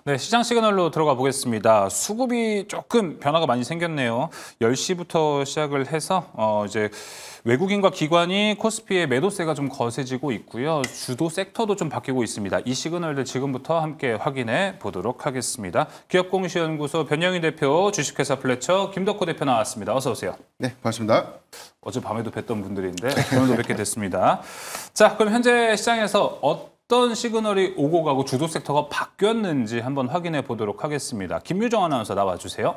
네, 시장 시그널로 들어가 보겠습니다. 수급이 조금 변화가 많이 생겼네요. 10시부터 시작을 해서 이제 외국인과 기관이 코스피의 매도세가 좀 거세지고 있고요. 주도 섹터도 좀 바뀌고 있습니다. 이 시그널들 지금부터 함께 확인해 보도록 하겠습니다. 기업공시연구소 변영희 대표, 주식회사 플래처 김덕호 대표 나왔습니다. 어서 오세요. 네, 반갑습니다. 어젯밤에도 뵀던 분들인데 오늘도 뵙게 됐습니다. 자, 그럼 현재 시장에서 어떤 시그널이 오고 가고 주도 섹터가 바뀌었는지 한번 확인해 보도록 하겠습니다. 김유정 아나운서 나와주세요.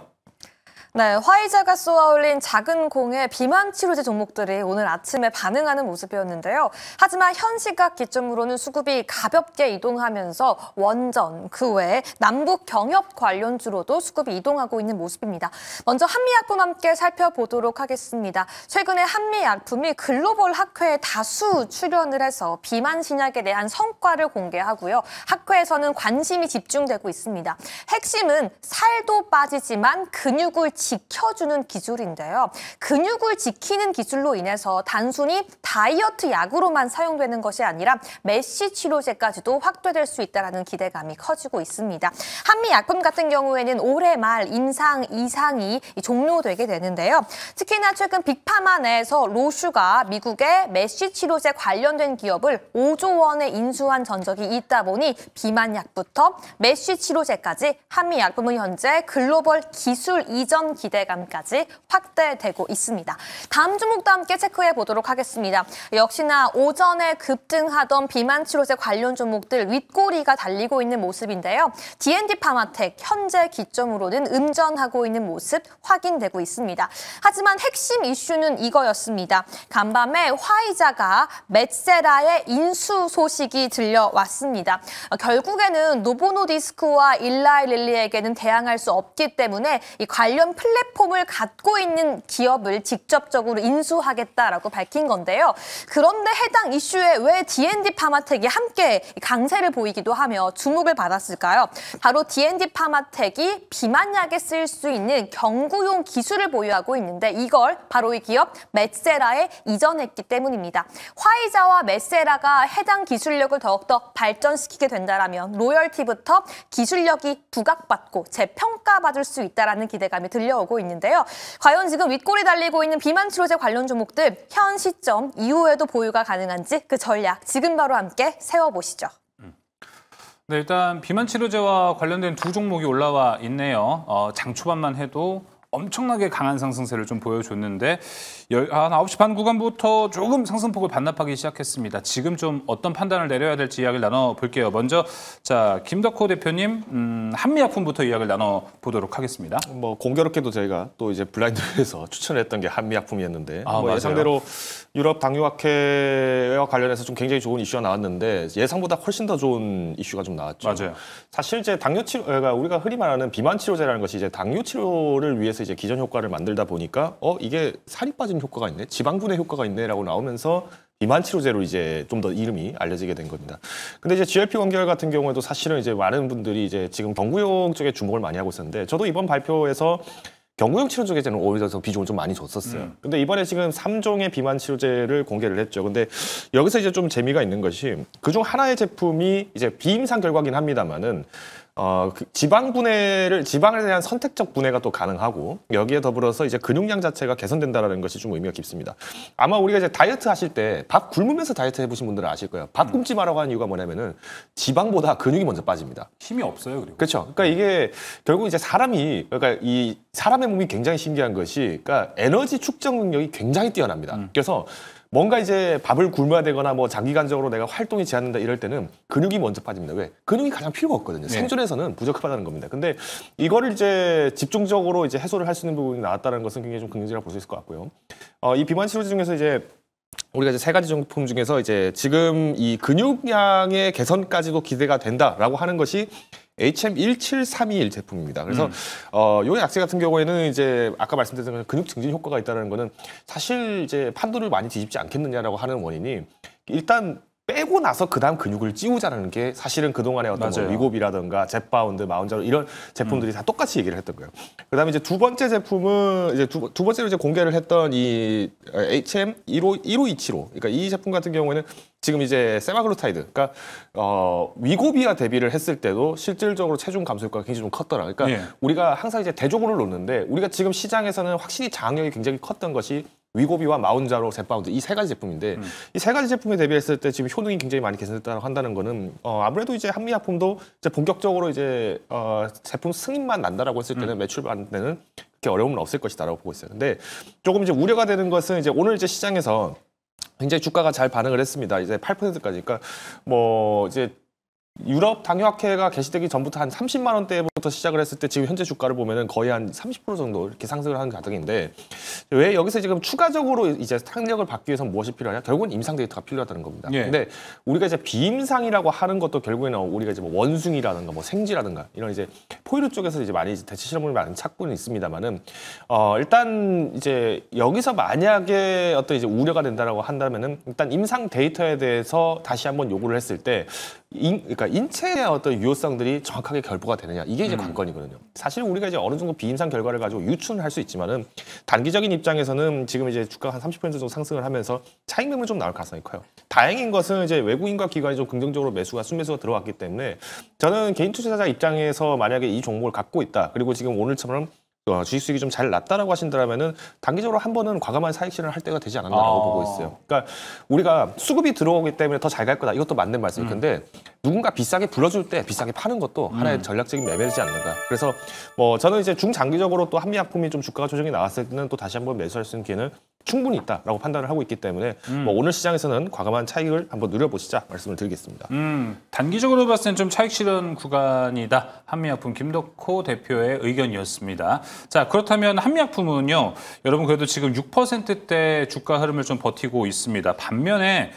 네, 화이자가 쏘아올린 작은 공의 비만 치료제 종목들이 오늘 아침에 반응하는 모습이었는데요. 하지만 현 시각 기점으로는 수급이 가볍게 이동하면서 원전, 그 외에 남북 경협 관련주로도 수급이 이동하고 있는 모습입니다. 먼저 한미약품 함께 살펴보도록 하겠습니다. 최근에 한미약품이 글로벌 학회에 다수 출연을 해서 비만 신약에 대한 성과를 공개하고요. 학회에서는 관심이 집중되고 있습니다. 핵심은 살도 빠지지만 근육을 지켜주는 기술인데요. 근육을 지키는 기술로 인해서 단순히 다이어트 약으로만 사용되는 것이 아니라 메쉬 치료제까지도 확대될 수 있다는 기대감이 커지고 있습니다. 한미약품 같은 경우에는 올해 말 임상 2상이 종료되게 되는데요. 특히나 최근 빅파마 내에서 로슈가 미국의 메쉬 치료제 관련된 기업을 5조 원에 인수한 전적이 있다 보니 비만약부터 메쉬 치료제까지 한미약품은 현재 글로벌 기술 이전 기대감까지 확대되고 있습니다. 다음 종목도 함께 체크해 보도록 하겠습니다. 역시나 오전에 급등하던 비만 치료제 관련 종목들 윗꼬리가 달리고 있는 모습인데요. D&D 파마텍 현재 기점으로는 음전하고 있는 모습 확인되고 있습니다. 하지만 핵심 이슈는 이거였습니다. 간밤에 화이자가 맷세라의 인수 소식이 들려왔습니다. 결국에는 노보노디스크와 일라이 릴리에게는 대항할 수 없기 때문에 이 관련 플랫폼을 갖고 있는 기업을 직접적으로 인수하겠다라고 밝힌 건데요. 그런데 해당 이슈에 왜 D&D 파마텍이 함께 강세를 보이기도 하며 주목을 받았을까요? 바로 D&D 파마텍이 비만약에 쓰일 수 있는 경구용 기술을 보유하고 있는데 이걸 바로 이 기업 맷세라에 이전했기 때문입니다. 화이자와 맷세라가 해당 기술력을 더욱더 발전시키게 된다면 로열티부터 기술력이 부각받고 재평가받을 수 있다는 기대감이 들려오고 있는데요. 과연 지금 윗골이 달리고 있는 비만 치료제 관련 종목들 현 시점 이후에도 보유가 가능한지 그 전략 지금 바로 함께 세워보시죠. 네, 일단 비만 치료제와 관련된 두 종목이 올라와 있네요. 장 초반만 해도 엄청나게 강한 상승세를 좀 보여줬는데 한 9시 반 구간부터 조금 상승폭을 반납하기 시작했습니다. 지금 좀 어떤 판단을 내려야 될지 이야기를 나눠볼게요. 먼저 자 김덕호 대표님 한미약품부터 이야기를 나눠보도록 하겠습니다. 뭐 공교롭게도 저희가 또 이제 블라인드에서 추천했던 게 한미약품이었는데 예상대로 유럽 당뇨학회와 관련해서 좀 굉장히 좋은 이슈가 나왔는데 예상보다 훨씬 더 좋은 이슈가 좀 나왔죠. 맞아요. 사실 이제 당뇨 치료가 우리가 흔히 말하는 비만 치료제라는 것이 이제 당뇨 치료를 위해서 이제 기전 효과를 만들다 보니까 이게 살이 빠지는 효과가 있네, 지방 분해 효과가 있네라고 나오면서 비만 치료제로 이제 좀 더 이름이 알려지게 된 겁니다. 근데 이제 GLP 원결 같은 경우에도 사실은 이제 많은 분들이 이제 지금 경구용 쪽에 주목을 많이 하고 있었는데 저도 이번 발표에서 경구용 치료 쪽에는 오히려 더 비중을 좀 많이 줬었어요. 근데 이번에 지금 3종의 비만 치료제를 공개를 했죠. 근데 여기서 이제 좀 재미가 있는 것이 그중 하나의 제품이 이제 비임상 결과긴 합니다만은 지방에 대한 선택적 분해가 또 가능하고 여기에 더불어서 이제 근육량 자체가 개선된다라는 것이 좀 의미가 깊습니다. 아마 우리가 이제 다이어트 하실 때 밥 굶으면서 다이어트 해보신 분들은 아실 거예요. 밥 굶지 말라고 하는 이유가 뭐냐면은 지방보다 근육이 먼저 빠집니다. 힘이 없어요, 그리고. 그렇죠. 그러니까 이게 결국 이제 그러니까 이 사람의 몸이 굉장히 신기한 것이 그러니까 에너지 축적 능력이 굉장히 뛰어납니다. 그래서 뭔가 이제 밥을 굶어야 되거나 뭐 장기간적으로 내가 활동이 제한된다 이럴 때는 근육이 먼저 빠집니다. 왜? 근육이 가장 필요가 없거든요. 생존에서는 부적합하다는 겁니다. 근데 이거를 이제 집중적으로 이제 해소를 할 수 있는 부분이 나왔다는 것은 굉장히 좀 긍정적이라고 볼 수 있을 것 같고요. 이 비만 치료제 중에서 이제 우리가 이제 세 가지 제품 중에서 이제 지금 이 근육량의 개선까지도 기대가 된다라고 하는 것이 HM17321 제품입니다. 그래서 요 약제 같은 경우에는 이제 아까 말씀드린 근육 증진 효과가 있다는 거는 사실 이제 판도를 많이 뒤집지 않겠느냐라고 하는 원인이 일단 빼고 나서 그다음 근육을 찌우자라는 게 사실은 그동안의 어떤 뭐 맞아요. 위고비라든가 젯바운드, 마운자로 이런 제품들이 다 똑같이 얘기를 했던 거예요. 그다음에 이제 두 번째 제품은 이제 두 번째로 이제 공개를 했던 이 HM1527호. 그러니까 이 제품 같은 경우에는 지금 이제 세마글루타이드, 그러니까 위고비와 대비를 했을 때도 실질적으로 체중 감소 효과가 굉장히 좀 컸더라. 그러니까 예. 우리가 항상 이제 대조군을 놓는데 우리가 지금 시장에서는 확실히 장악력이 굉장히 컸던 것이 위고비와 마운자로 젯바운드 이 세 가지 제품인데 이 세 가지 제품에 대비했을 때 지금 효능이 굉장히 많이 개선됐다고 한다는 거는 아무래도 이제 한미약품도 이제 본격적으로 이제 제품 승인만 난다라고 했을 때는 매출 받는 그렇게 어려움은 없을 것이다라고 보고 있어요. 근데 조금 이제 우려가 되는 것은 이제 오늘 이제 시장에서 굉장히 주가가 잘 반응을 했습니다. 이제 8%까지. 그러니까 뭐 이제 유럽 당뇨학회가 개시되기 전부터 한 30만 원대부터 시작을 했을 때 지금 현재 주가를 보면은 거의 한 30% 정도 이렇게 상승을 하는 가격인데 왜 여기서 지금 추가적으로 이제 탄력을 받기 위해서 무엇이 필요하냐? 결국은 임상 데이터가 필요하다는 겁니다. 예. 근데 우리가 이제 비임상이라고 하는 것도 결국에는 우리가 이제 뭐 원숭이라든가 뭐 생쥐라든가 이런 이제 포유류 쪽에서 이제 많이 대체 실험을 많이 찾고는 있습니다만은 일단 이제 여기서 만약에 어떤 이제 우려가 된다라고 한다면은 일단 임상 데이터에 대해서 다시 한번 요구를 했을 때 그러니까 인체의 어떤 유효성들이 정확하게 결부가 되느냐 이게 이제 관건이거든요. 사실 우리가 이제 어느 정도 비임상 결과를 가지고 유추는 할 수 있지만은 단기적인 입장에서는 지금 이제 주가가 한 30% 정도 상승을 하면서 차익 매물 좀 나올 가능성이 커요. 다행인 것은 이제 외국인과 기관이 좀 긍정적으로 순매수가 들어왔기 때문에 저는 개인 투자자 입장에서 만약에 이 종목을 갖고 있다. 그리고 지금 오늘처럼 주식 수익이 좀 잘 났다라고 하신다면은 단기적으로 한 번은 과감한 사익 실현을 할 때가 되지 않았나라고 보고 있어요. 그러니까 우리가 수급이 들어오기 때문에 더 잘 갈 거다. 이것도 맞는 말씀일 텐데 누군가 비싸게 불러줄 때 비싸게 파는 것도 하나의 전략적인 매매이지 않는가. 그래서 뭐 저는 이제 중장기적으로 또 한미약품이 좀 주가가 조정이 나왔을 때는 또 다시 한번 매수할 수 있는 기회는 충분히 있다라고 판단을 하고 있기 때문에 뭐 오늘 시장에서는 과감한 차익을 한번 누려보시자 말씀을 드리겠습니다. 단기적으로 봤을 땐 좀 차익 실현 구간이다. 한미약품 김덕호 대표의 의견이었습니다. 자, 그렇다면 한미약품은요. 여러분 그래도 지금 6%대 주가 흐름을 좀 버티고 있습니다. 반면에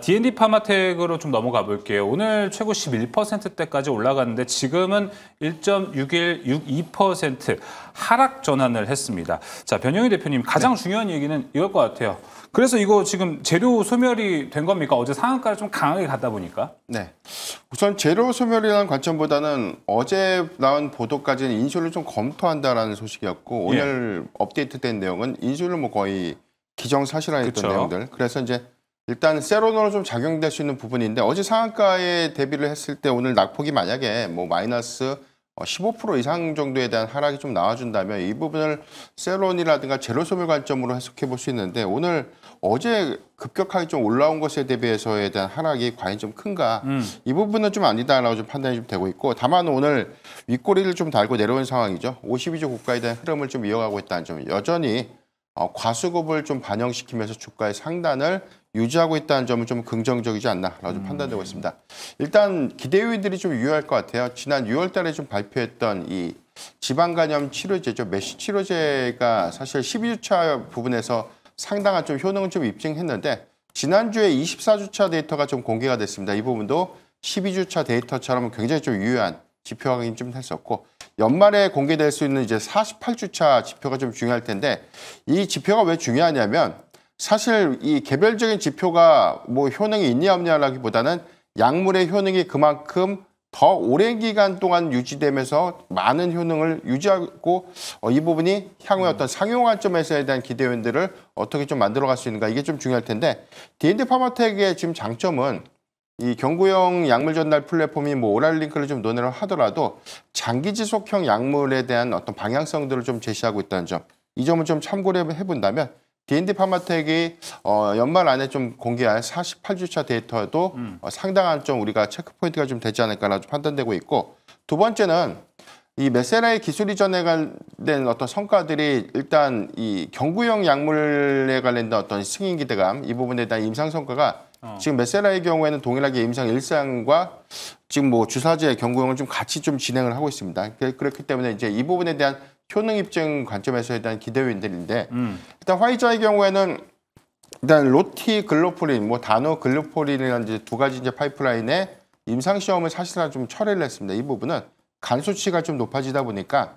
D&D 파마텍으로 좀 넘어가 볼게요. 오늘 최고 11%대까지 올라갔는데 지금은 1.6162% 하락 전환을 했습니다. 자, 변영희 대표님 가장 중요한 얘기는 이걸 것 같아요. 그래서 이거 지금 재료 소멸이 된 겁니까? 어제 상한가를 좀 강하게 갔다 보니까. 네. 우선 재료 소멸이라는 관점보다는 어제 나온 보도까지는 인수를 좀 검토한다라는 소식이었고 오늘 업데이트된 내용은 인수를 뭐 거의 기정사실화했던 그쵸. 내용들. 그래서 이제 일단 세로노로 좀 작용될 수 있는 부분인데 어제 상한가에 대비를 했을 때 오늘 낙폭이 만약에 뭐 마이너스 15% 이상 정도에 대한 하락이 좀 나와준다면 이 부분을 세론이라든가 제로 소멸 관점으로 해석해 볼 수 있는데 오늘 어제 급격하게 좀 올라온 것에 대비해서에 대한 하락이 과연 좀 큰가 이 부분은 좀 아니다라고 좀 판단이 좀 되고 있고 다만 오늘 윗꼬리를 좀 달고 내려온 상황이죠. 52주 고가에 대한 흐름을 좀 이어가고 있다는 점 여전히 과수급을 좀 반영시키면서 주가의 상단을 유지하고 있다는 점은 좀 긍정적이지 않나라고 좀 판단되고 있습니다. 일단 기대 요인들이 좀 유효할 것 같아요. 지난 6월 달에 좀 발표했던 이 지방간염 치료제죠. 메시 치료제가 사실 12주차 부분에서 상당한 좀 효능을 좀 입증했는데 지난주에 24주차 데이터가 좀 공개가 됐습니다. 이 부분도 12주차 데이터처럼 굉장히 좀 유효한 지표 확인 좀 했었고 연말에 공개될 수 있는 이제 48주차 지표가 좀 중요할 텐데 이 지표가 왜 중요하냐면 사실 이 개별적인 지표가 뭐 효능이 있냐 없냐라기보다는 약물의 효능이 그만큼 더 오랜 기간 동안 유지되면서 많은 효능을 유지하고 이 부분이 향후에 어떤 상용 관점에서에 대한 기대 요인들을 어떻게 좀 만들어갈 수 있는가 이게 좀 중요할 텐데 D&D 파마텍의 지금 장점은 이 경구형 약물 전달 플랫폼이 뭐 오랄링크를 좀 논의를 하더라도 장기 지속형 약물에 대한 어떤 방향성들을 좀 제시하고 있다는 점, 이 점을 좀 참고를 해본다면 D&D 파마텍이 연말 안에 좀 공개할 48주차 데이터도 상당한 좀 우리가 체크 포인트가 좀 되지 않을까라고 판단되고 있고 두 번째는 이 메세라의 기술 이전에 관련된 어떤 성과들이 일단 이 경구형 약물에 관련된 어떤 승인 기대감 이 부분에 대한 임상 성과가 지금 메세라의 경우에는 동일하게 임상 1상과 지금 뭐 주사제 경구형을 좀 같이 좀 진행을 하고 있습니다. 그렇기 때문에 이제 이 부분에 대한 효능 입증 관점에서에 대한 기대 요인들인데 일단 화이자의 경우에는 일단 로티 글로폴린, 뭐 다노 글로폴린이라는 이제 두 가지 이제 파이프라인에 임상 시험을 사실상 좀 철회를 했습니다. 이 부분은 간 수치가 좀 높아지다 보니까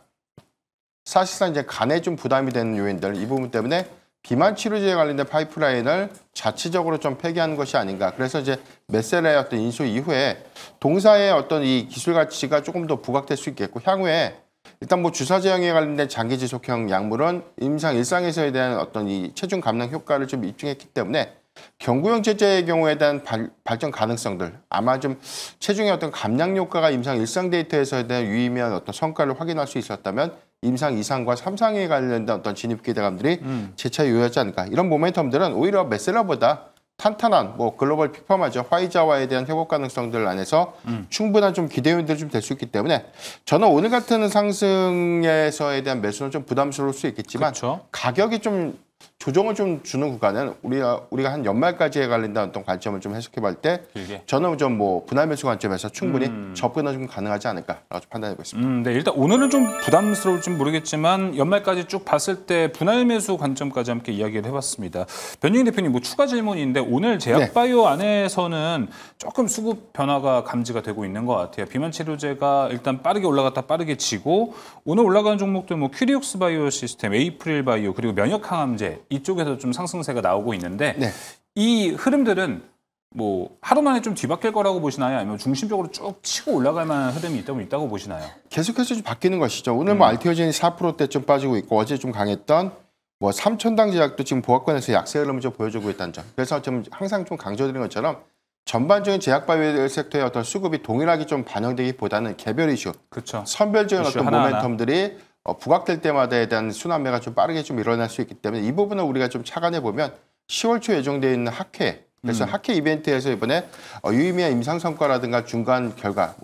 사실상 이제 간에 좀 부담이 되는 요인들 이 부분 때문에 비만 치료제에 관련된 파이프라인을 자체적으로 좀 폐기하는 것이 아닌가. 그래서 이제 메셀라의 어떤 인수 이후에 동사의 어떤 이 기술 가치가 조금 더 부각될 수 있겠고, 향후에 일단 뭐 주사 제형에 관련된 장기 지속형 약물은 일상에서에 대한 어떤 이 체중 감량 효과를 좀 입증했기 때문에 경구용 제제의 경우에 대한 발전 가능성들, 아마 좀 체중의 어떤 감량 효과가 일상 데이터에서에 대한 유의미한 어떤 성과를 확인할 수 있었다면 임상 2상과 3상에 관련된 어떤 진입 기대감들이 재차 유효하지 않을까. 이런 모멘텀들은 오히려 메셀라보다 탄탄한 뭐 글로벌 픽파마죠, 화이자와에 대한 회복 가능성들 안에서 충분한 좀 기대 요인들이 좀 될 수 있기 때문에 저는 오늘 같은 상승에서에 대한 매수는 좀 부담스러울 수 있겠지만, 그렇죠. 가격이 좀 조정을 좀 주는 구간은 우리가 한 연말까지에 관련된 어떤 관점을 좀 해석해볼 때 길게. 저는 좀 뭐 분할 매수 관점에서 충분히 접근은 좀 가능하지 않을까라고 좀 판단해 보겠습니다. 네, 일단 오늘은 좀 부담스러울지 모르겠지만 연말까지 쭉 봤을 때 분할 매수 관점까지 함께 이야기를 해봤습니다. 변유인 대표님, 뭐 추가 질문인데 오늘 제약바이오 안에서는 조금 수급 변화가 감지가 되고 있는 것 같아요. 비만 치료제가 일단 빠르게 올라갔다 빠르게 지고, 오늘 올라가는 종목들 뭐 큐리옥스 바이오 시스템, 에이프릴 바이오, 그리고 면역 항암제 이쪽에서 좀 상승세가 나오고 있는데 네. 이 흐름들은 뭐 하루 만에 좀 뒤바뀔 거라고 보시나요? 아니면 중심적으로 쭉 치고 올라갈 만한 흐름이 있다고 보시나요? 계속해서 좀 바뀌는 것이죠. 오늘 뭐 알티오젠이 4%대쯤 빠지고 있고, 어제 좀 강했던 뭐 삼천당 제약도 지금 보합권에서 약세 흐름을 좀 보여주고 있다는 점. 그래서 좀 항상 좀 강조드리는 것처럼 전반적인 제약바이오 섹터의 어떤 수급이 동일하게 좀 반영되기보다는 개별 이슈, 그렇죠. 선별적인 이슈 어떤 하나하나. 모멘텀들이 부각될 때마다에 대한 순환매가 좀 빠르게 좀 일어날 수 있기 때문에 이 부분을 우리가 좀 착안해 보면 10월 초 예정되어 있는 학회, 그래서 학회 이벤트에서 이번에 유의미한 임상 성과라든가 중간 결과,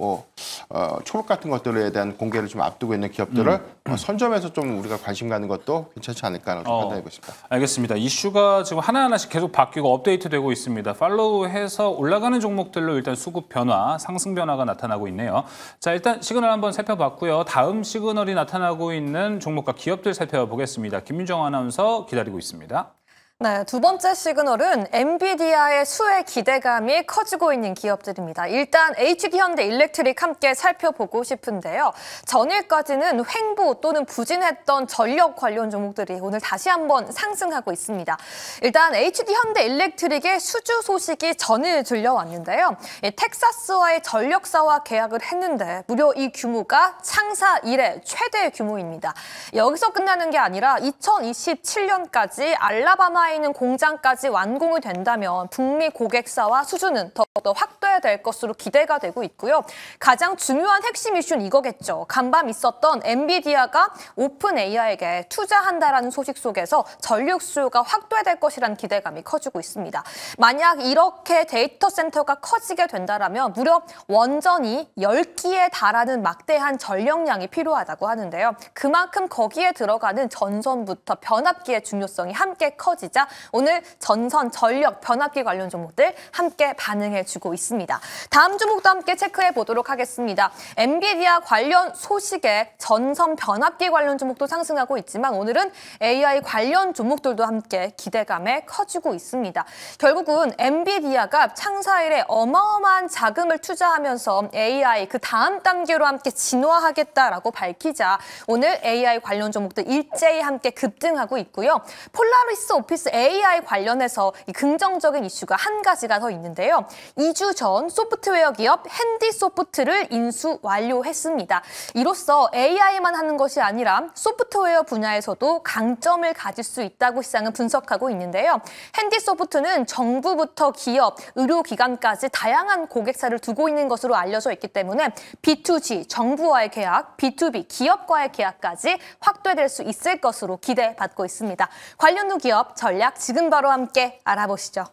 초록 같은 것들에 대한 공개를 좀 앞두고 있는 기업들을 선점해서 좀 우리가 관심 가는 것도 괜찮지 않을까라고 판단해 보겠습니다. 알겠습니다. 이슈가 지금 하나하나씩 계속 바뀌고 업데이트되고 있습니다. 팔로우해서 올라가는 종목들로 일단 수급 변화, 상승 변화가 나타나고 있네요. 자, 일단 시그널 한번 살펴봤고요. 다음 시그널이 나타나고 있는 종목과 기업들 살펴보겠습니다. 김민정 아나운서 기다리고 있습니다. 네, 두 번째 시그널은 엔비디아의 수혜 기대감이 커지고 있는 기업들입니다. 일단 HD 현대 일렉트릭 함께 살펴보고 싶은데요. 전일까지는 횡보 또는 부진했던 전력 관련 종목들이 오늘 다시 한번 상승하고 있습니다. 일단 HD 현대 일렉트릭의 수주 소식이 전일 들려왔는데요. 텍사스와의 전력사와 계약을 했는데 무려 이 규모가 창사 이래 최대 규모입니다. 여기서 끝나는 게 아니라 2027년까지 알라바마 있는 공장까지 완공이 된다면 북미 고객사와 수주는 더욱더 확대될 것으로 기대가 되고 있고요. 가장 중요한 핵심 이슈는 이거겠죠. 간밤 있었던 엔비디아가 오픈 AI에게 투자한다라는 소식 속에서 전력 수요가 확대될 것이라는 기대감이 커지고 있습니다. 만약 이렇게 데이터 센터가 커지게 된다면 무려 원전이 10기에 달하는 막대한 전력량이 필요하다고 하는데요. 그만큼 거기에 들어가는 전선부터 변압기의 중요성이 함께 커지자 오늘 전선, 전력, 변압기 관련 종목들 함께 반응해주고 있습니다. 다음 종목도 함께 체크해 보도록 하겠습니다. 엔비디아 관련 소식에 전선, 변압기 관련 종목도 상승하고 있지만 오늘은 AI 관련 종목들도 함께 기대감에 커지고 있습니다. 결국은 엔비디아가 창사 이래 어마어마한 자금을 투자하면서 AI 그 다음 단계로 함께 진화하겠다라고 밝히자 오늘 AI 관련 종목들 일제히 함께 급등하고 있고요. 폴라리스 오피스 AI 관련해서 긍정적인 이슈가 한 가지가 더 있는데요. 2주 전 소프트웨어 기업 핸디소프트를 인수 완료했습니다. 이로써 AI만 하는 것이 아니라 소프트웨어 분야에서도 강점을 가질 수 있다고 시장은 분석하고 있는데요. 핸디소프트는 정부부터 기업, 의료기관까지 다양한 고객사를 두고 있는 것으로 알려져 있기 때문에 B2G, 정부와의 계약, B2B, 기업과의 계약까지 확대될 수 있을 것으로 기대받고 있습니다. 관련 기업 전략 지금 바로 함께 알아보시죠.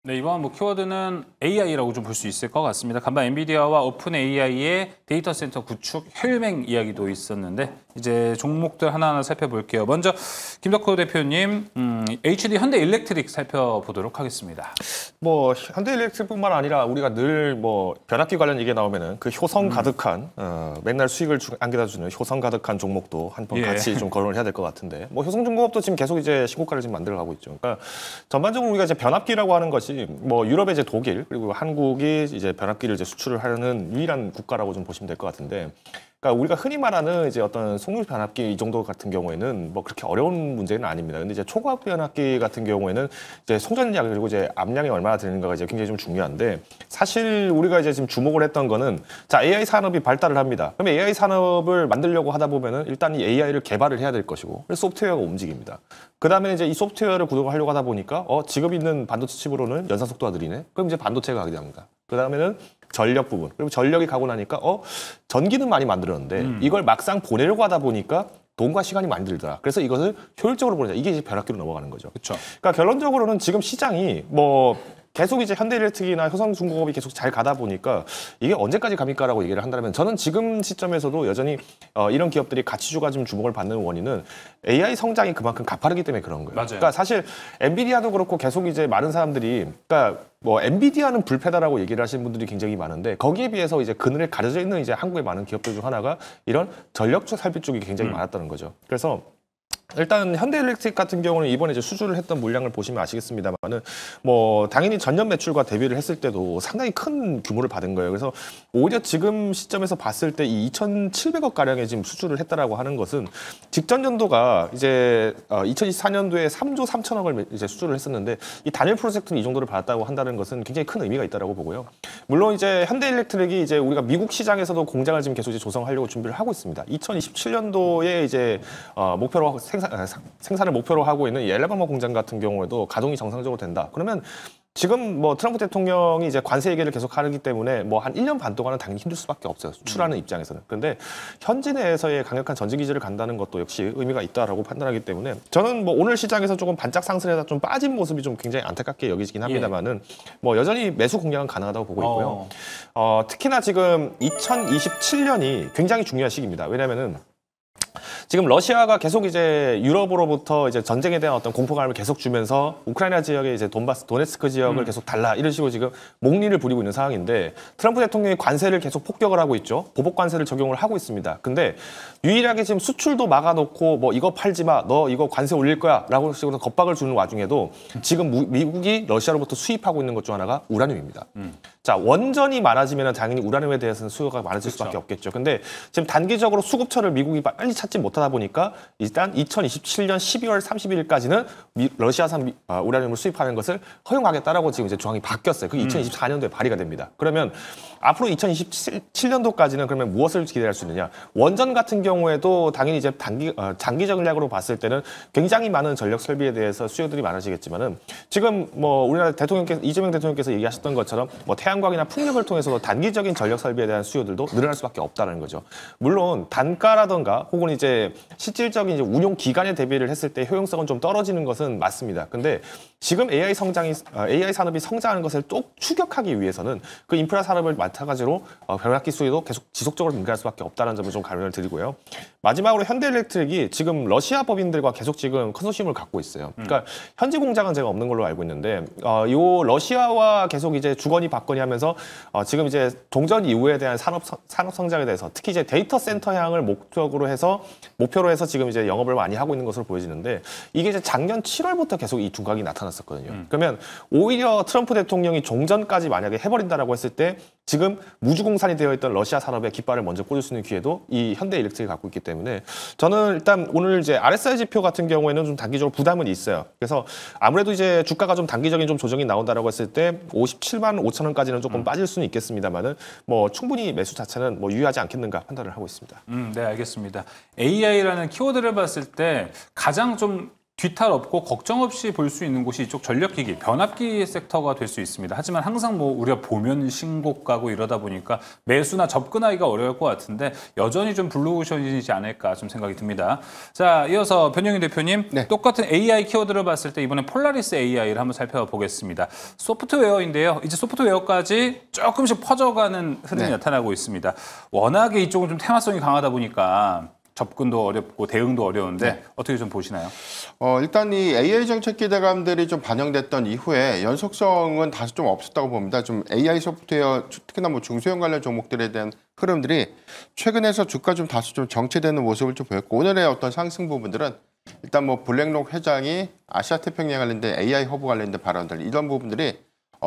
네, 이번 뭐 키워드는 AI라고 좀 볼 수 있을 것 같습니다. 간밤 엔비디아와 오픈 AI의 데이터 센터 구축 혈맹 이야기도 있었는데 이제 종목들 하나하나 살펴볼게요. 먼저 김덕호 대표님, HD 현대 일렉트릭 살펴보도록 하겠습니다. 뭐 현대 일렉트릭뿐만 아니라 우리가 늘 뭐 변압기 관련 얘기 나오면은 그 효성 가득한 맨날 수익을 안겨다주는 효성 가득한 종목도 한번 같이 좀 거론을 해야 될 것 같은데, 뭐 효성중공업도 지금 계속 이제 신고가를 지금 만들어가고 있죠. 그러니까 전반적으로 우리가 이제 변압기라고 하는 것이 뭐 유럽의 이제 독일 그리고 한국이 이제 변압기를 이제 수출을 하는 유일한 국가라고 좀 보시면 될 것 같은데, 그러니까 우리가 흔히 말하는 이제 어떤 속률 변압기 이 정도 같은 경우에는 뭐 그렇게 어려운 문제는 아닙니다. 근데 이제 초고압 변압기 같은 경우에는 이제 송전량 그리고 이제 압량이 얼마나 되는가가 이제 굉장히 좀 중요한데 사실 우리가 이제 지금 주목을 했던 거는 자 AI 산업이 발달을 합니다. 그러면 AI 산업을 만들려고 하다 보면은 일단 이 AI를 개발을 해야 될 것이고 그래서 소프트웨어가 움직입니다. 그 다음에 이제 이 소프트웨어를 구동하려고 하다 보니까 지금 있는 반도체 칩으로는 연산 속도가 느리네. 그럼 이제 반도체가 가게 됩니다. 그 다음에는 전력 부분. 그리고 전력이 가고 나니까 전기는 많이 만들었는데 이걸 막상 보내려고 하다 보니까 돈과 시간이 많이 들더라. 그래서 이것을 효율적으로 보내자. 이게 이제 벼락기로 넘어가는 거죠. 그렇죠. 그러니까 결론적으로는 지금 시장이 뭐 계속 이제 현대일렉트릭이나 효성중공업이 계속 잘 가다 보니까 이게 언제까지 갑니까라고 얘기를 한다면 저는 지금 시점에서도 여전히 이런 기업들이 가치주가 좀 주목을 받는 원인은 AI 성장이 그만큼 가파르기 때문에 그런 거예요. 맞아요. 그러니까 사실 엔비디아도 그렇고 계속 이제 많은 사람들이 그러니까 뭐 엔비디아는 불패다라고 얘기를 하시는 분들이 굉장히 많은데 거기에 비해서 이제 그늘에 가려져 있는 이제 한국의 많은 기업들 중 하나가 이런 전력 설비 쪽이 굉장히 많았다는 거죠. 그래서 일단 현대일렉트릭 같은 경우는 이번에 이제 수주를 했던 물량을 보시면 아시겠습니다만은 뭐 당연히 전년 매출과 대비를 했을 때도 상당히 큰 규모를 받은 거예요. 그래서 오히려 지금 시점에서 봤을 때 이 2,700억 가량의 지금 수주를 했다라고 하는 것은 직전 연도가 이제 2024년도에 3조 3천억을 이제 수주를 했었는데 이 단일 프로젝트는 이 정도를 받았다고 한다는 것은 굉장히 큰 의미가 있다라고 보고요. 물론 이제 현대일렉트릭이 이제 우리가 미국 시장에서도 공장을 지금 계속 이제 조성하려고 준비를 하고 있습니다. 2027년도에 이제 목표로 생산을 목표로 하고 있는 이 엘라바마 공장 같은 경우에도 가동이 정상적으로 된다. 그러면 지금 뭐 트럼프 대통령이 이제 관세 얘기를 계속 하기 때문에 뭐 한 1년 반 동안은 당연히 힘들 수밖에 없어요. 수출하는 입장에서는. 그런데 현지 내에서의 강력한 전지 기지를 간다는 것도 역시 의미가 있다라고 판단하기 때문에 저는 뭐 오늘 시장에서 조금 반짝 상승해서 좀 빠진 모습이 좀 굉장히 안타깝게 여기지긴 합니다만은 뭐 여전히 매수 공략은 가능하다고 보고 있고요. 특히나 지금 2027년이 굉장히 중요한 시기입니다. 왜냐면은 지금 러시아가 계속 이제 유럽으로부터 이제 전쟁에 대한 어떤 공포감을 계속 주면서 우크라이나 지역의 이제 도네츠크 지역을 계속 달라 이런 식으로 지금 목리를 부리고 있는 상황인데 트럼프 대통령이 관세를 계속 폭격을 하고 있죠. 보복 관세를 적용을 하고 있습니다. 근데 유일하게 지금 수출도 막아놓고 뭐 이거 팔지 마, 너 이거 관세 올릴 거야라고 식으로 겁박을 주는 와중에도 지금 미국이 러시아로부터 수입하고 있는 것 중 하나가 우라늄입니다. 자, 원전이 많아지면 당연히 우라늄에 대해서는 수요가 많아질 수밖에 없겠죠. 근데 지금 단기적으로 수급처를 미국이 빨리 찾지 못하다 보니까 일단 2027년 12월 31일까지는 러시아산 우라늄을 수입하는 것을 허용하겠다라고 지금 이제 조항이 바뀌었어요. 그게 2024년도에 발의가 됩니다. 그러면 앞으로 2027년도까지는 그러면 무엇을 기대할 수 있느냐? 원전 같은 경우에도 당연히 이제 장기 전략으로 봤을 때는 굉장히 많은 전력 설비에 대해서 수요들이 많아지겠지만은 지금 뭐 우리나라 대통령께서 이재명 대통령께서 얘기하셨던 것처럼 뭐 태양광이나 풍력을 통해서도 단기적인 전력 설비에 대한 수요들도 늘어날 수밖에 없다는 거죠. 물론 단가라던가 혹은 이제 실질적인 이제 운용 기간에 대비를 했을 때 효용성은 좀 떨어지는 것은 맞습니다. 근데 지금 AI 산업이 성장하는 것을 또 추격하기 위해서는 그 인프라 산업을 마찬가지로 변압기 수요도 계속 지속적으로 증가할 수밖에 없다는 점을 좀 강조를 드리고요. 마지막으로 현대일렉트릭이 지금 러시아 법인들과 계속 지금 컨소시엄을 갖고 있어요. 그러니까 현지 공장은 제가 없는 걸로 알고 있는데 요 러시아와 계속 이제 주거니 받거니 하면서 지금 이제 종전 이후에 대한 산업 성장에 대해서 특히 이제 데이터 센터 향을 목표로 해서 지금 이제 영업을 많이 하고 있는 것으로 보여지는데 이게 이제 작년 7월부터 계속 이 두각이 나타났었거든요. 그러면 오히려 트럼프 대통령이 종전까지 만약에 해버린다라고 했을 때 지금 무주공산이 되어 있던 러시아 산업의 깃발을 먼저 꽂을 수 있는 기회도 이 현대일렉트릭이 갖고 있기 때문에 저는 일단 오늘 이제 RSI 지표 같은 경우에는 좀 단기적으로 부담은 있어요. 그래서 아무래도 이제 주가가 좀 단기적인 좀 조정이 나온다라고 했을 때 57만 5천 원까지는 조금 빠질 수는 있겠습니다만은 뭐 충분히 매수 자체는 뭐 유의하지 않겠는가 판단을 하고 있습니다. 네, 알겠습니다. AI라는 키워드를 봤을 때 가장 좀 뒤탈 없고 걱정 없이 볼 수 있는 곳이 이쪽 전력기기, 변압기 섹터가 될 수 있습니다. 하지만 항상 뭐 우리가 보면 신곡 가고 이러다 보니까 매수나 접근하기가 어려울 것 같은데 여전히 좀 블루오션이지 않을까 좀 생각이 듭니다. 자, 이어서 변영인 대표님, 네. 똑같은 AI 키워드를 봤을 때 이번엔 폴라리스 AI를 한번 살펴보겠습니다. 소프트웨어인데요. 이제 소프트웨어까지 조금씩 퍼져가는 흐름이 나타나고 있습니다. 워낙에 이쪽은 좀 테마성이 강하다 보니까 접근도 어렵고 대응도 어려운데 어떻게 좀 보시나요? 일단 이 AI 정책 기대감들이 좀 반영됐던 이후에 연속성은 다소 좀 없었다고 봅니다. 좀 AI 소프트웨어 특히나 뭐 중소형 관련 종목들에 대한 흐름들이 최근에서 주가 좀 다소 좀 정체되는 모습을 좀 보였고 오늘의 어떤 상승 부분들은 일단 뭐 블랙록 회장이 아시아 태평양 관련된 AI 허브 관련된 발언들 이런 부분들이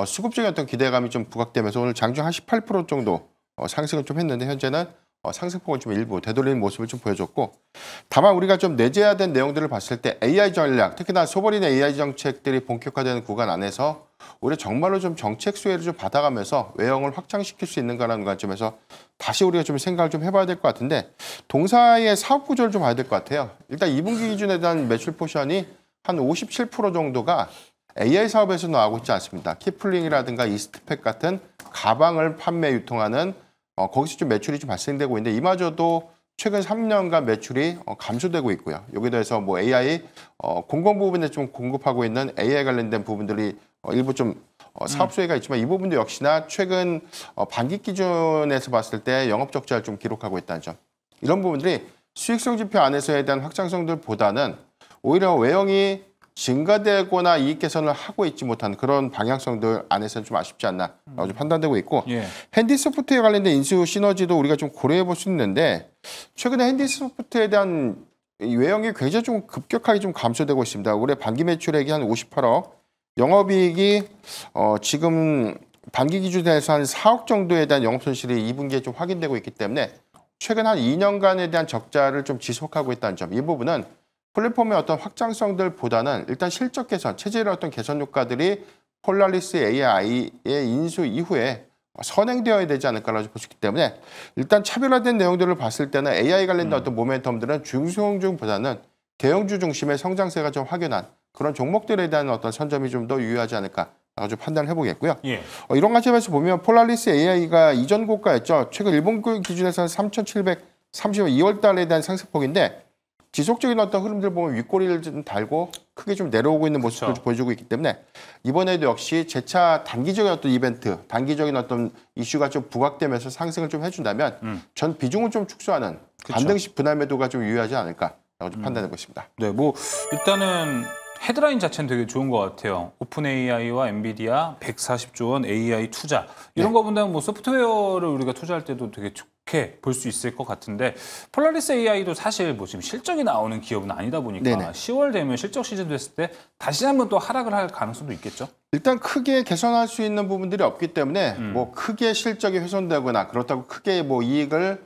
수급적인 어떤 기대감이 좀 부각되면서 오늘 장중 한 18% 정도 상승을 좀 했는데 현재는 상승폭을 좀 일부 되돌리는 모습을 좀 보여줬고, 다만 우리가 좀 내재해야 된 내용들을 봤을 때 AI 전략, 특히나 소버린 AI 정책들이 본격화되는 구간 안에서 오히려 정말로 좀 정책 수혜를 좀 받아가면서 외형을 확장시킬 수 있는가라는 관점에서 다시 우리가 좀 생각을 좀 해봐야 될 것 같은데, 동사의 사업 구조를 좀 봐야 될 것 같아요. 일단 2분기 기준에 대한 매출 포션이 한 57% 정도가 AI 사업에서 나오고 있지 않습니다. 키플링이라든가 이스트팩 같은 가방을 판매 유통하는 거기서 좀 매출이 좀 발생되고 있는데, 이마저도 최근 3년간 매출이 감소되고 있고요. 여기에 대해서 뭐 AI 공공 부분에 좀 공급하고 있는 AI 관련된 부분들이 일부 좀 사업 수혜가 있지만, 이 부분도 역시나 최근 반기 기준에서 봤을 때 영업 적자를 좀 기록하고 있다는 점. 이런 부분들이 수익성 지표 안에서에 대한 확장성들보다는 오히려 외형이 증가되거나 이익 개선을 하고 있지 못한 그런 방향성들 안에서는 좀 아쉽지 않나라고 좀 판단되고 있고, 예. 핸디소프트에 관련된 인수 시너지도 우리가 좀 고려해 볼 수 있는데, 최근에 핸디소프트에 대한 이 외형이 굉장히 좀 급격하게 좀 감소되고 있습니다. 올해 반기 매출액이 한 58억, 영업이익이 지금 반기 기준에서 한 4억 정도에 대한 영업 손실이 2분기에 좀 확인되고 있기 때문에 최근 한 2년간에 대한 적자를 좀 지속하고 있다는 점. 이 부분은 플랫폼의 어떤 확장성들보다는 일단 실적 개선, 체질의 어떤 개선 효과들이 폴라리스 AI의 인수 이후에 선행되어야 되지 않을까라고 볼 수 있기 때문에, 일단 차별화된 내용들을 봤을 때는 AI 관련된 어떤 모멘텀들은 중소형주보다는 대형주 중심의 성장세가 좀 확연한 그런 종목들에 대한 어떤 선점이 좀 더 유효하지 않을까라고 좀 판단을 해보겠고요. 예. 이런 관점에서 보면 폴라리스 AI가 이전 고가였죠. 최근 일본기 기준에서는 3,730원 2월 달에 대한 상승폭인데, 지속적인 어떤 흐름들 보면 윗꼬리를 좀 달고 크게 좀 내려오고 있는 모습을 그렇죠. 보여주고 있기 때문에, 이번에도 역시 재차 단기적인 어떤 이벤트, 단기적인 어떤 이슈가 좀 부각되면서 상승을 좀 해준다면 전 비중을 좀 축소하는 반등식 분할 매도가 좀 유효하지 않을까라고 좀 판단하고 있습니다. 네, 뭐 일단은 헤드라인 자체는 되게 좋은 것 같아요. 오픈 AI와 엔비디아 140조 원 AI 투자, 이런 거 본다면 뭐 소프트웨어를 우리가 투자할 때도 되게 좋게 볼 수 있을 것 같은데, 폴라리스 AI도 사실 뭐 지금 실적이 나오는 기업은 아니다 보니까 네네. 10월 되면 실적 시즌 됐을 때 다시 한번 또 하락을 할 가능성도 있겠죠. 일단 크게 개선할 수 있는 부분들이 없기 때문에 뭐 크게 실적이 훼손되거나 그렇다고 크게 뭐 이익을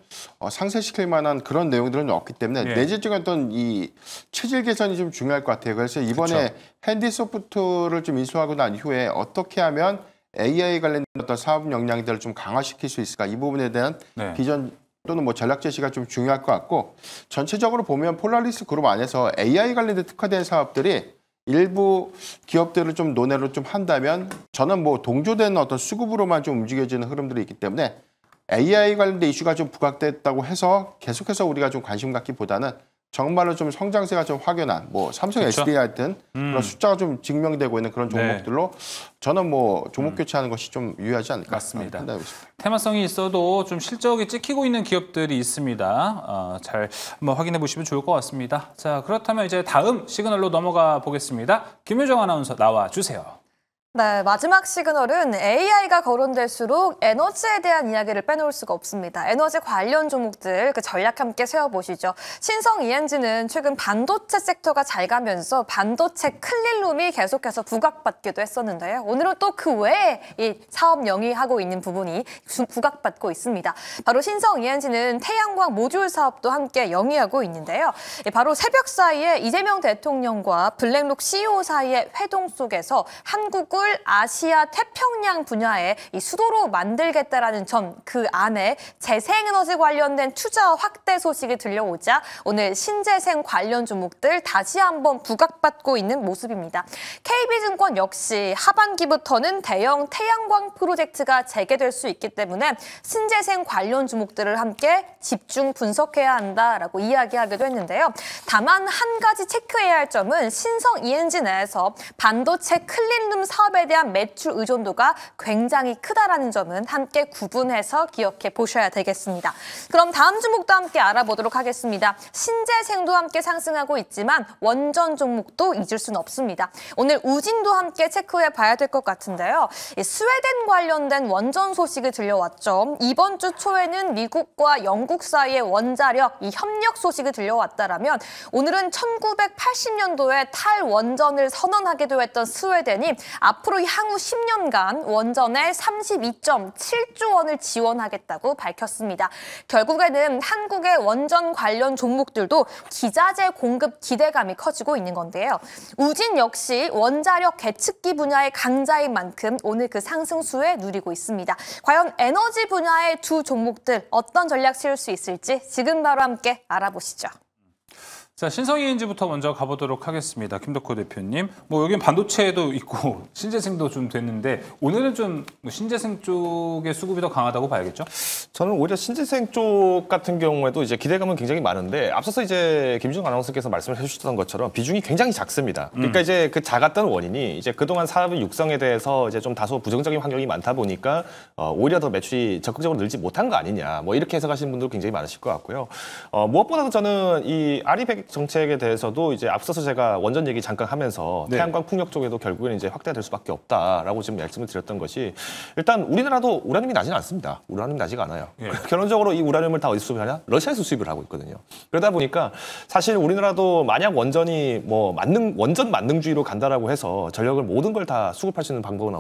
상쇄시킬 만한 그런 내용들은 없기 때문에 예. 내재적인 어떤 이 체질 개선이 좀 중요할 것 같아요. 그래서 이번에 그쵸. 핸디소프트를 좀 인수하고 난 이후에 어떻게 하면 AI 관련된 어떤 사업 역량들을 좀 강화시킬 수 있을까, 이 부분에 대한 네. 비전 또는 뭐 전략 제시가 좀 중요할 것 같고, 전체적으로 보면 폴라리스 그룹 안에서 AI 관련된 특화된 사업들이 일부 기업들을 좀 논외로 좀 한다면, 저는 뭐 동조된 어떤 수급으로만 좀 움직여지는 흐름들이 있기 때문에 AI 관련된 이슈가 좀 부각됐다고 해서 계속해서 우리가 좀 관심 갖기보다는 정말로 좀 성장세가 좀 확연한 뭐 삼성 그쵸? SDI 같은 그런 숫자가 좀 증명되고 있는 그런 종목들로 저는 뭐 종목 교체하는 것이 좀 유효하지 않을까 맞습니다. 판단하고 있습니다. 테마성이 있어도 좀 실적이 찍히고 있는 기업들이 있습니다. 잘 한번 확인해 보시면 좋을 것 같습니다. 자, 그렇다면 이제 다음 시그널로 넘어가 보겠습니다. 김효정 아나운서 나와 주세요. 네, 마지막 시그널은 AI가 거론될수록 에너지에 대한 이야기를 빼놓을 수가 없습니다. 에너지 관련 종목들 그 전략 함께 세워보시죠. 신성 ENG는 최근 반도체 섹터가 잘 가면서 반도체 클린룸이 계속해서 부각받기도 했었는데요. 오늘은 또 그 외에 이 사업 영위하고 있는 부분이 부각받고 있습니다. 바로 신성 ENG는 태양광 모듈 사업도 함께 영위하고 있는데요. 바로 새벽 사이에 이재명 대통령과 블랙록 CEO 사이의 회동 속에서 한국을 아시아 태평양 분야의 이 수도로 만들겠다라는 점, 그 안에 재생에너지 관련된 투자 확대 소식이 들려오자 오늘 신재생 관련 종목들 다시 한번 부각받고 있는 모습입니다. KB증권 역시 하반기부터는 대형 태양광 프로젝트가 재개될 수 있기 때문에 신재생 관련 종목들을 함께 집중 분석해야 한다라고 이야기하기도 했는데요. 다만 한 가지 체크해야 할 점은 신성 ENG 내에서 반도체 클린룸 사업에 대한 매출 의존도가 굉장히 크다라는 점은 함께 구분해서 기억해 보셔야 되겠습니다. 그럼 다음 종목도 함께 알아보도록 하겠습니다. 신재생도 함께 상승하고 있지만 원전 종목도 잊을 수는 없습니다. 오늘 우진도 함께 체크해 봐야 될 것 같은데요. 스웨덴 관련된 원전 소식이 들려왔죠. 이번 주 초에는 미국과 영국 사이의 원자력 이 협력 소식이 들려왔다라면 오늘은 1980년도에 탈원전을 선언하기도 했던 스웨덴이 앞으로 앞으로 향후 10년간 원전에 32.7조 원을 지원하겠다고 밝혔습니다. 결국에는 한국의 원전 관련 종목들도 기자재 공급 기대감이 커지고 있는 건데요. 우진 역시 원자력 계측기 분야의 강자인 만큼 오늘 그 상승수에 누리고 있습니다. 과연 에너지 분야의 두 종목들 어떤 전략 세울 수 있을지 지금 바로 함께 알아보시죠. 자, 신성ENG부터 먼저 가보도록 하겠습니다. 김덕호 대표님. 뭐 여긴 반도체도 있고 신재생도 좀 됐는데 오늘은 좀 신재생 쪽의 수급이 더 강하다고 봐야겠죠? 저는 오히려 신재생 쪽 같은 경우에도 이제 기대감은 굉장히 많은데 앞서서 이제 김준호 아나운서께서 말씀을 해주셨던 것처럼 비중이 굉장히 작습니다. 그러니까 이제 그 작았던 원인이 이제 그동안 사업의 육성에 대해서 이제 좀 다소 부정적인 환경이 많다 보니까 오히려 더 매출이 적극적으로 늘지 못한 거 아니냐. 뭐 이렇게 해석하시는 분들 굉장히 많으실 것 같고요. 무엇보다도 저는 이 아리백 정책에 대해서도 이제 앞서서 제가 원전 얘기 잠깐 하면서 네. 태양광 풍력 쪽에도 결국에는 이제 확대가 될 수밖에 없다라고 지금 말씀을 드렸던 것이 일단 우리나라도 우라늄이 나지는 않습니다. 우라늄이 나지가 않아요. 예. 결론적으로 이 우라늄을 다 어디서 수입하냐? 러시아에서 수입을 하고 있거든요. 그러다 보니까 사실 우리나라도 만약 원전이 뭐 원전 만능주의로 간다라고 해서 전력을 모든 걸 다 수급할 수 있는 방법은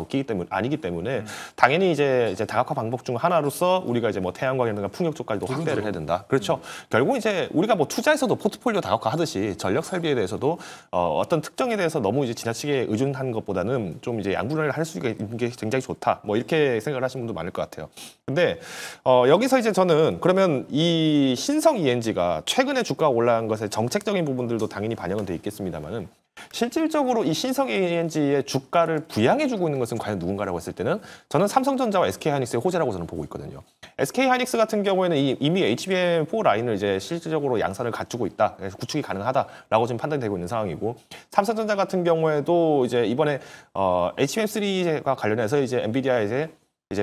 아니기 때문에 당연히 이제 다각화 방법 중 하나로서 우리가 이제 뭐 태양광이라든가 풍력 쪽까지도 확대를 해야 된다. 그렇죠. 결국 이제 우리가 뭐 투자에서도 포트폴리오 다각화 하듯이 전력 설비에 대해서도 어떤 특정에 대해서 너무 이제 지나치게 의존한 것보다는 좀 이제 양분을 할 수 있는 게 굉장히 좋다. 뭐 이렇게 생각을 하시는 분도 많을 것 같아요. 근데 여기서 이제 저는 그러면 이 신성ENG가 최근에 주가가 올라간 것의 정책적인 부분들도 당연히 반영은 돼 있겠습니다만은 실질적으로 이 신성ENG의 주가를 부양해주고 있는 것은 과연 누군가라고 했을 때는 저는 삼성전자와 SK하이닉스의 호재라고 저는 보고 있거든요. SK하이닉스 같은 경우에는 이미 HBM4 라인을 이제 실질적으로 양산을 갖추고 있다. 그래서 구축이 가능하다라고 지금 판단이 되고 있는 상황이고 삼성전자 같은 경우에도 이제 이번에 HBM3가 관련해서 이제 엔비디아 이제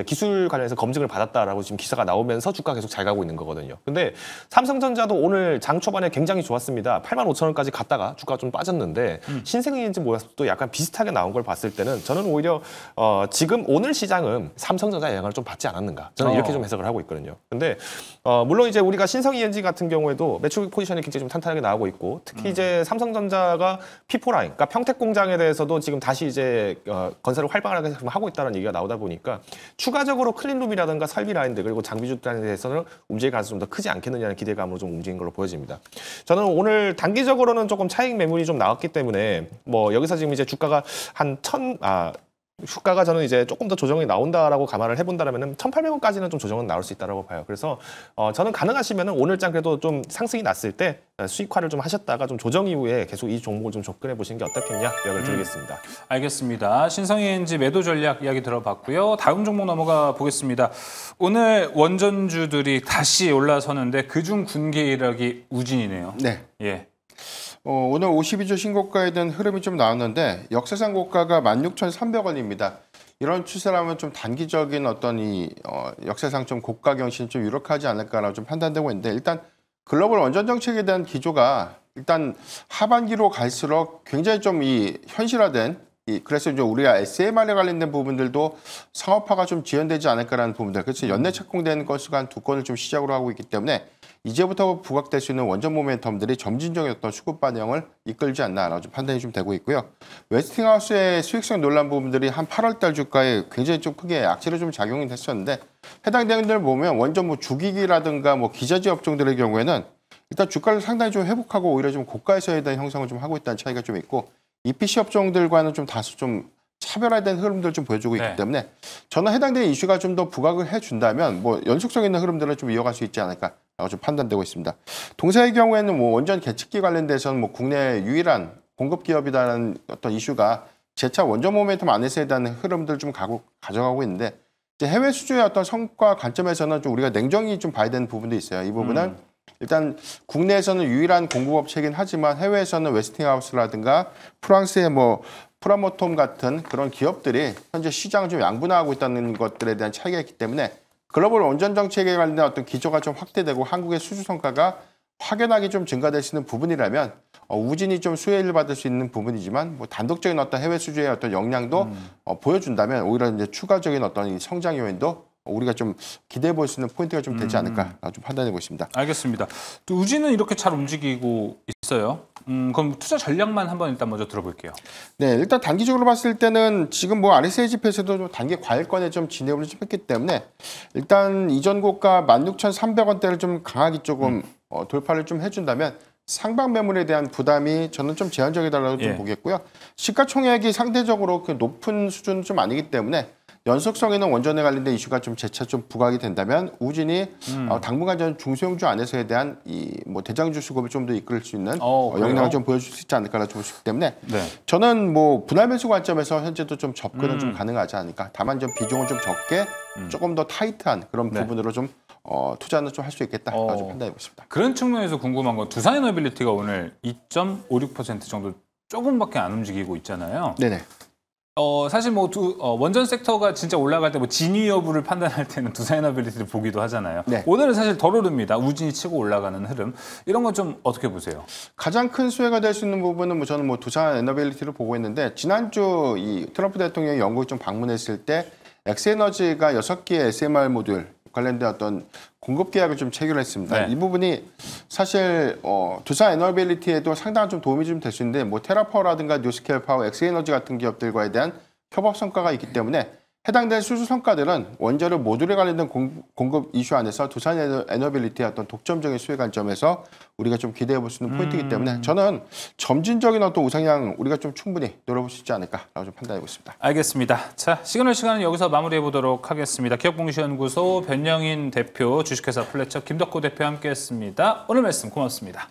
기술 관련해서 검증을 받았다라고 지금 기사가 나오면서 주가 계속 잘 가고 있는 거거든요. 근데 삼성전자도 오늘 장 초반에 굉장히 좋았습니다. 85,000원까지 갔다가 주가가 좀 빠졌는데 신성ENG 모습도 약간 비슷하게 나온 걸 봤을 때는 저는 오히려 지금 오늘 시장은 삼성전자의 영향을 좀 받지 않았는가. 저는 이렇게 좀 해석을 하고 있거든요. 근데 물론 이제 우리가 신성ENG 같은 경우에도 매출 포지션이 굉장히 좀 탄탄하게 나오고 있고 특히 이제 삼성전자가 P4 라인, 그러니까 평택 공장에 대해서도 지금 다시 이제 건설을 활발하게 하고 있다는 얘기가 나오다 보니까 추가적으로 클린룸이라든가 설비 라인들 그리고 장비주 라인에 대해서는 움직일 가능성이 좀 더 크지 않겠느냐는 기대감으로 좀 움직인 걸로 보여집니다. 저는 오늘 단기적으로는 조금 차익 매물이 좀 나왔기 때문에 뭐 여기서 지금 이제 주가가 주가가 저는 이제 조금 더 조정이 나온다라고 감안을 해본다라면은 1,800원까지는 좀 조정은 나올 수 있다라고 봐요. 그래서 저는 가능하시면은 오늘장 그래도 좀 상승이 났을 때 수익화를 좀 하셨다가 좀 조정 이후에 계속 이 종목을 좀 접근해 보시는 게 어떻겠냐 이야기를 드리겠습니다. 알겠습니다. 신성ENG 매도 전략 이야기 들어봤고요. 다음 종목 넘어가 보겠습니다. 오늘 원전주들이 다시 올라서는데 그중 군계 이력이 우진이네요. 네. 예. 오늘 52주 신고가에 대한 흐름이 좀 나왔는데 역사상 고가가 16,300원입니다. 이런 추세라면 좀 단기적인 어떤 이 역사상 좀 고가 경신 좀 유력하지 않을까라고 좀 판단되고 있는데 일단 글로벌 원전 정책에 대한 기조가 일단 하반기로 갈수록 굉장히 좀 이 현실화된 그래서 이제 우리가 SMR에 관련된 부분들도 상업화가 좀 지연되지 않을까라는 부분들. 그래서 연내 착공된 건수가 한 2건을 좀 시작으로 하고 있기 때문에 이제부터 부각될 수 있는 원전 모멘텀들이 점진적인 어떤 수급 반영을 이끌지 않나라고 좀 판단이 좀 되고 있고요. 웨스팅하우스의 수익성 논란 부분들이 한 8월달 주가에 굉장히 좀 크게 악재로 좀 작용이 됐었는데 해당 대응들을 보면 원전 뭐 주기기라든가 뭐 기저지 업종들의 경우에는 일단 주가를 상당히 좀 회복하고 오히려 좀 고가에서에 대한 형성을 좀 하고 있다는 차이가 좀 있고 EPC 업종들과는 좀 다소 좀 차별화된 흐름들을 좀 보여주고 있기 때문에 저는 해당되는 이슈가 좀 더 부각을 해준다면 뭐 연속성 있는 흐름들을 좀 이어갈 수 있지 않을까라고 좀 판단되고 있습니다. 동사의 경우에는 뭐 원전 계측기 관련돼서는 뭐 국내 유일한 공급 기업이라는 어떤 이슈가 재차 원전 모멘텀 안에서에 대한 흐름들을 좀 가져가고 있는데 이제 해외 수주의 어떤 성과 관점에서는 좀 우리가 냉정히 좀 봐야 되는 부분도 있어요. 이 부분은 일단 국내에서는 유일한 공급업체이긴 하지만 해외에서는 웨스팅하우스라든가 프랑스의 뭐 프라모톰 같은 그런 기업들이 현재 시장을 좀 양분화하고 있다는 것들에 대한 차이가 있기 때문에 글로벌 원전 정책에 관련된 어떤 기조가 좀 확대되고 한국의 수주 성과가 확연하게 좀 증가될 수 있는 부분이라면 우진이 좀 수혜를 받을 수 있는 부분이지만 뭐 단독적인 어떤 해외 수주의 어떤 역량도 보여준다면 오히려 이제 추가적인 어떤 이 성장 요인도 우리가 좀 기대해 볼 수 있는 포인트가 좀 되지 않을까 좀 판단해 보고 있습니다. 알겠습니다. 또 우진은 이렇게 잘 움직이고 있어요. 그럼 투자 전략만 한번 일단 먼저 들어볼게요. 네, 일단 단기적으로 봤을 때는 지금 뭐 RSI 지표에서도 좀 단기 과열권에 좀 진입을 좀 했기 때문에 일단 이전 고가 16,300원대를 좀 강하게 조금 돌파를 좀 해준다면 상방 매물에 대한 부담이 저는 좀 제한적이다라고 좀 보겠고요. 시가총액이 상대적으로 그 높은 수준은 좀 아니기 때문에 연속성 있는 원전에 관련된 이슈가 좀 재차 좀 부각이 된다면 우진이 당분간 전 중소형주 안에서에 대한 이 뭐 대장주 수급을 좀 더 이끌 수 있는 역량을 좀 보여줄 수 있지 않을까라고 좀 보기 때문에 저는 뭐 분할 매수 관점에서 현재도 좀 접근은 좀 가능하지 않을까. 다만 좀 비중을 좀 적게 조금 더 타이트한 그런 부분으로 좀 투자는 좀 할 수 있겠다라고 좀 판단해 보겠습니다. 그런 측면에서 궁금한 건 두산에너빌리티가 오늘 2.56% 정도 조금밖에 안 움직이고 있잖아요. 네네. 사실 뭐 원전 섹터가 진짜 올라갈 때 뭐 진위 여부를 판단할 때는 두산에너빌리티를 보기도 하잖아요. 네. 오늘은 사실 덜 오릅니다. 우진이 치고 올라가는 흐름. 이런 건 좀 어떻게 보세요? 가장 큰 수혜가 될 수 있는 부분은 뭐 저는 뭐 두산 에너빌리티를 보고 있는데 지난주 이 트럼프 대통령이 영국 좀 방문했을 때 엑스에너지가 6개의 SMR 모듈 관련된 어떤 공급 계약을 좀 체결했습니다. 이 부분이 사실 두산 에너빌리티에도 상당한 좀 도움이 좀 될 수 있는데 뭐 테라파워라든가 뉴스케일 파워, 엑스에너지 같은 기업들과에 대한 협업 성과가 있기 때문에 해당된 수주 성과들은 원자력 모듈에 관련된 공급 이슈 안에서 두산 에너빌리티의 어떤 독점적인 수혜 관점에서 우리가 좀 기대해 볼 수 있는 포인트이기 때문에 저는 점진적인 어떤 우상향 우리가 좀 충분히 노려볼 수 있지 않을까라고 좀 판단해 보겠습니다. 알겠습니다. 자, 시간은 여기서 마무리해 보도록 하겠습니다. 기업공시연구소 변영인 대표, 주식회사 플래처 김덕호 대표 함께했습니다. 오늘 말씀 고맙습니다.